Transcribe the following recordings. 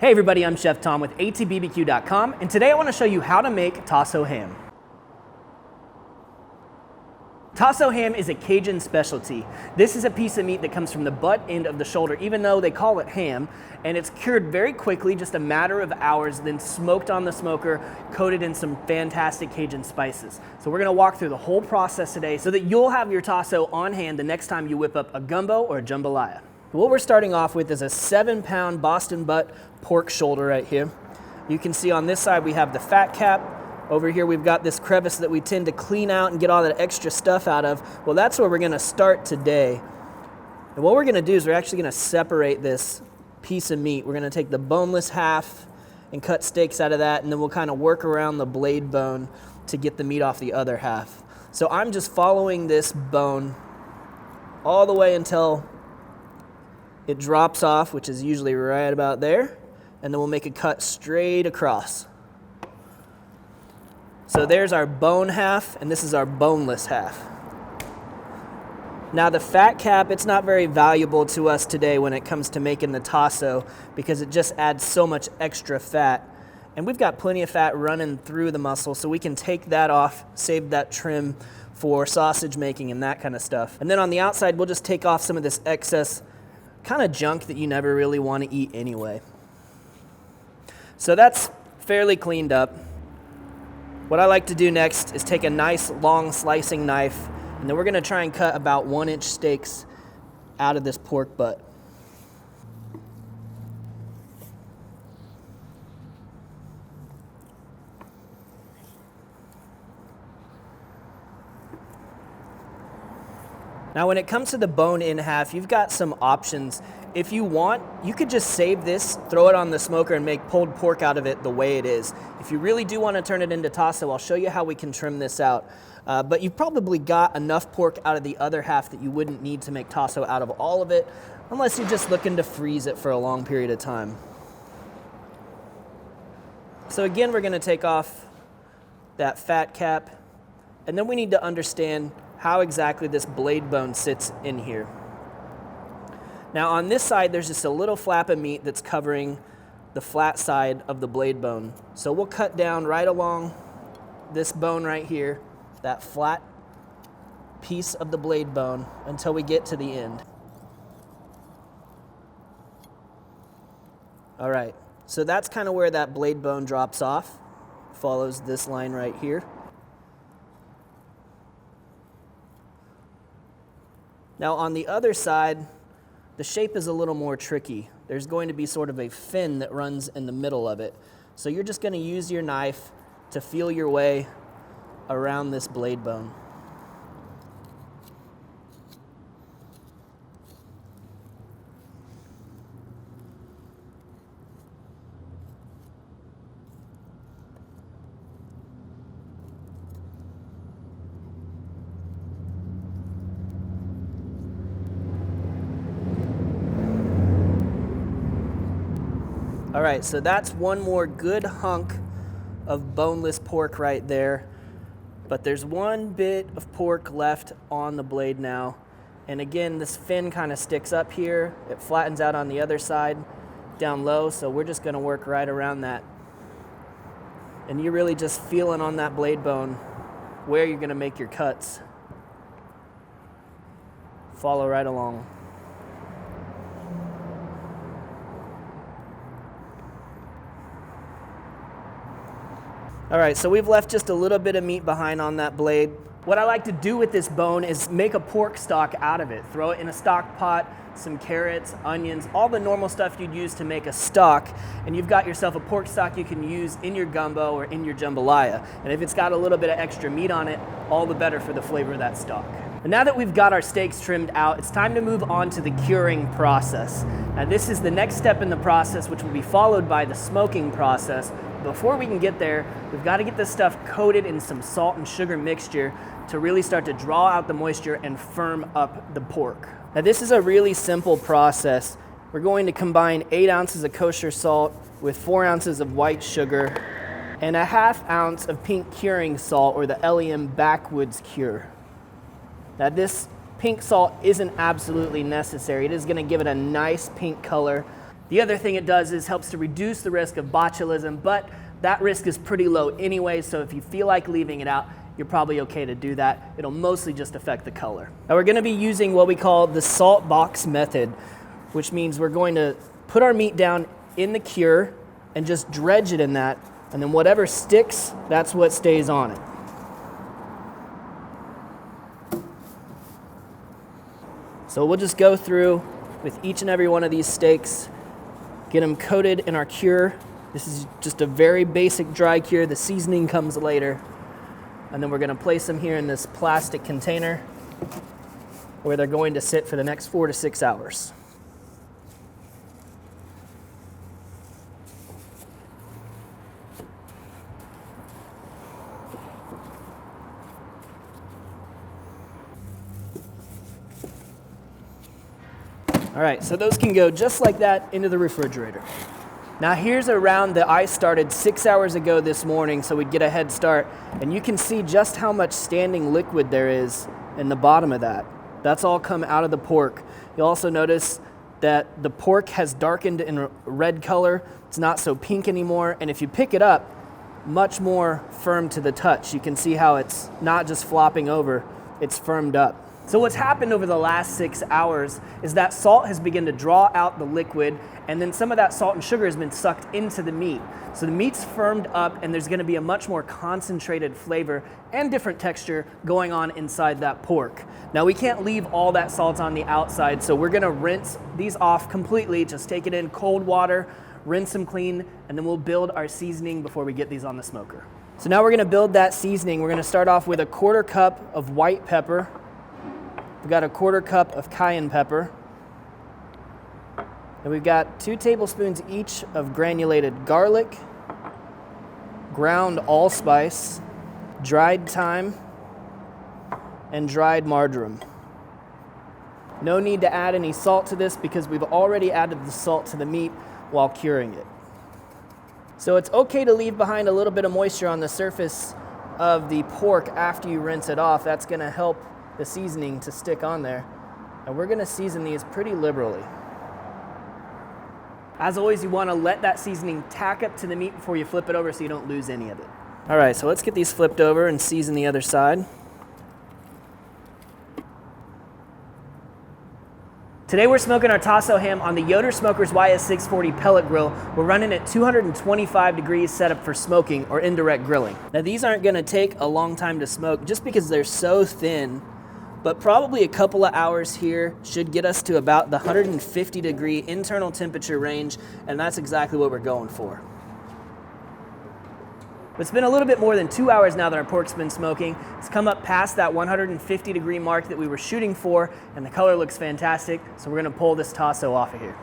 Hey everybody, I'm Chef Tom with atbbq.com, and today I want to show you how to make Tasso ham. Tasso ham is a Cajun specialty. This is a piece of meat that comes from the butt end of the shoulder, even though they call it ham, and it's cured very quickly, just a matter of hours, then smoked on the smoker, coated in some fantastic Cajun spices. So we're gonna walk through the whole process today so that you'll have your Tasso on hand the next time you whip up a gumbo or a jambalaya. What we're starting off with is a 7-pound Boston butt pork shoulder right here. You can see on this side we have the fat cap. Over here we've got this crevice that we tend to clean out and get all that extra stuff out of. Well, that's where we're gonna start today. And what we're gonna do is we're actually gonna separate this piece of meat. We're gonna take the boneless half and cut steaks out of that, and then we'll kind of work around the blade bone to get the meat off the other half. So I'm just following this bone all the way until it drops off, which is usually right about there, and then we'll make a cut straight across. So there's our bone half, and this is our boneless half. Now the fat cap, it's not very valuable to us today when it comes to making the Tasso because it just adds so much extra fat. And we've got plenty of fat running through the muscle, so we can take that off, save that trim for sausage making and that kind of stuff. And then on the outside, we'll just take off some of this excess kind of junk that you never really want to eat anyway. So that's fairly cleaned up. What I like to do next is take a nice long slicing knife, and then we're going to try and cut about 1-inch steaks out of this pork butt. Now when it comes to the bone in half, you've got some options. If you want, you could just save this, throw it on the smoker, and make pulled pork out of it the way it is. If you really do want to turn it into Tasso, I'll show you how we can trim this out. But you've probably got enough pork out of the other half that you wouldn't need to make Tasso out of all of it, unless you're just looking to freeze it for a long period of time. So again, we're going to take off that fat cap, and then we need to understand how exactly this blade bone sits in here. Now on this side, there's just a little flap of meat that's covering the flat side of the blade bone. So we'll cut down right along this bone right here, that flat piece of the blade bone, until we get to the end. All right, so that's kind of where that blade bone drops off, follows this line right here. Now on the other side, the shape is a little more tricky. There's going to be sort of a fin that runs in the middle of it. So you're just going to use your knife to feel your way around this blade bone. All right, so that's one more good hunk of boneless pork right there. But there's one bit of pork left on the blade now. And again, this fin kind of sticks up here. It flattens out on the other side down low, so we're just gonna work right around that. And you're really just feeling on that blade bone where you're gonna make your cuts. Follow right along. All right, so we've left just a little bit of meat behind on that blade. What I like to do with this bone is make a pork stock out of it. Throw it in a stock pot, some carrots, onions, all the normal stuff you'd use to make a stock, and you've got yourself a pork stock you can use in your gumbo or in your jambalaya. And if it's got a little bit of extra meat on it, all the better for the flavor of that stock. And now that we've got our steaks trimmed out, it's time to move on to the curing process. Now this is the next step in the process, which will be followed by the smoking process. Before we can get there, we've got to get this stuff coated in some salt and sugar mixture to really start to draw out the moisture and firm up the pork. Now this is a really simple process. We're going to combine 8 ounces of kosher salt with 4 ounces of white sugar and a ½ ounce of pink curing salt, or the LEM backwoods cure. Now this pink salt isn't absolutely necessary. It is going to give it a nice pink color. The other thing it does is helps to reduce the risk of botulism, but that risk is pretty low anyway, so if you feel like leaving it out, you're probably okay to do that. It'll mostly just affect the color. Now we're gonna be using what we call the salt box method, which means we're going to put our meat down in the cure and just dredge it in that, and then whatever sticks, that's what stays on it. So we'll just go through with each and every one of these steaks, get them coated in our cure. This is just a very basic dry cure. The seasoning comes later. And then we're gonna place them here in this plastic container where they're going to sit for the next 4 to 6 hours. All right, so those can go just like that into the refrigerator. Now here's a round that I started 6 hours ago this morning, so we'd get a head start, and you can see just how much standing liquid there is in the bottom of that. That's all come out of the pork. You'll also notice that the pork has darkened in a red color. It's not so pink anymore, and if you pick it up, much more firm to the touch. You can see how it's not just flopping over, it's firmed up. So what's happened over the last 6 hours is that salt has begun to draw out the liquid, and then some of that salt and sugar has been sucked into the meat. So the meat's firmed up, and there's gonna be a much more concentrated flavor and different texture going on inside that pork. Now we can't leave all that salt on the outside, so we're gonna rinse these off completely. Just take it in cold water, rinse them clean, and then we'll build our seasoning before we get these on the smoker. So now we're gonna build that seasoning. We're gonna start off with a 1/4 cup of white pepper. We've got a 1/4 cup of cayenne pepper. And we've got 2 tablespoons each of granulated garlic, ground allspice, dried thyme, and dried marjoram. No need to add any salt to this because we've already added the salt to the meat while curing it. So it's okay to leave behind a little bit of moisture on the surface of the pork after you rinse it off. That's gonna help the seasoning to stick on there. And we're gonna season these pretty liberally. As always, you wanna let that seasoning tack up to the meat before you flip it over so you don't lose any of it. All right, so let's get these flipped over and season the other side. Today we're smoking our Tasso ham on the Yoder Smokers YS640 pellet grill. We're running at 225 degrees set up for smoking or indirect grilling. Now these aren't gonna take a long time to smoke just because they're so thin, but probably a couple of hours here should get us to about the 150 degree internal temperature range, and that's exactly what we're going for. It's been a little bit more than 2 hours now that our pork's been smoking. It's come up past that 150 degree mark that we were shooting for, and the color looks fantastic, so we're gonna pull this Tasso off of here.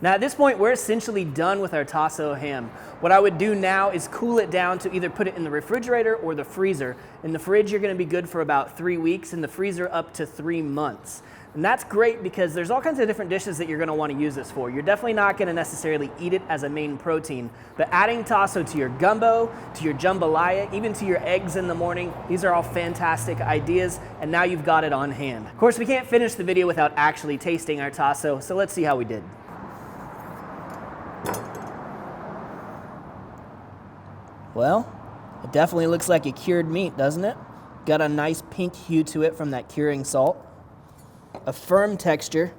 Now at this point, we're essentially done with our Tasso ham. What I would do now is cool it down to either put it in the refrigerator or the freezer. In the fridge, you're gonna be good for about 3 weeks, in the freezer up to 3 months. And that's great because there's all kinds of different dishes that you're gonna wanna use this for. You're definitely not gonna necessarily eat it as a main protein, but adding Tasso to your gumbo, to your jambalaya, even to your eggs in the morning, these are all fantastic ideas, and now you've got it on hand. Of course, we can't finish the video without actually tasting our Tasso, so let's see how we did. Well, it definitely looks like a cured meat, doesn't it? Got a nice pink hue to it from that curing salt. A firm texture.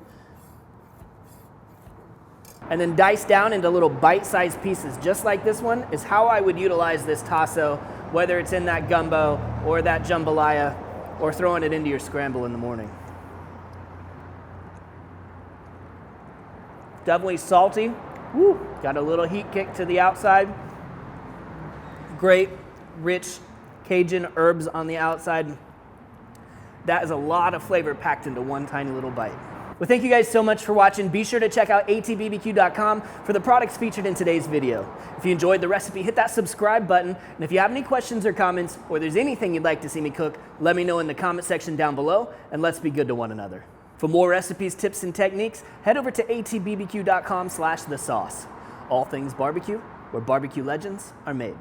And then diced down into little bite-sized pieces, just like this one, is how I would utilize this Tasso, whether it's in that gumbo or that jambalaya, or throwing it into your scramble in the morning. Definitely salty. Woo, got a little heat kick to the outside. Great, rich Cajun herbs on the outside. That is a lot of flavor packed into one tiny little bite. Well, thank you guys so much for watching. Be sure to check out atbbq.com for the products featured in today's video. If you enjoyed the recipe, hit that subscribe button. And if you have any questions or comments, or there's anything you'd like to see me cook, let me know in the comment section down below, and let's be good to one another. For more recipes, tips, and techniques, head over to atbbq.com/thesauce. All things barbecue, where barbecue legends are made.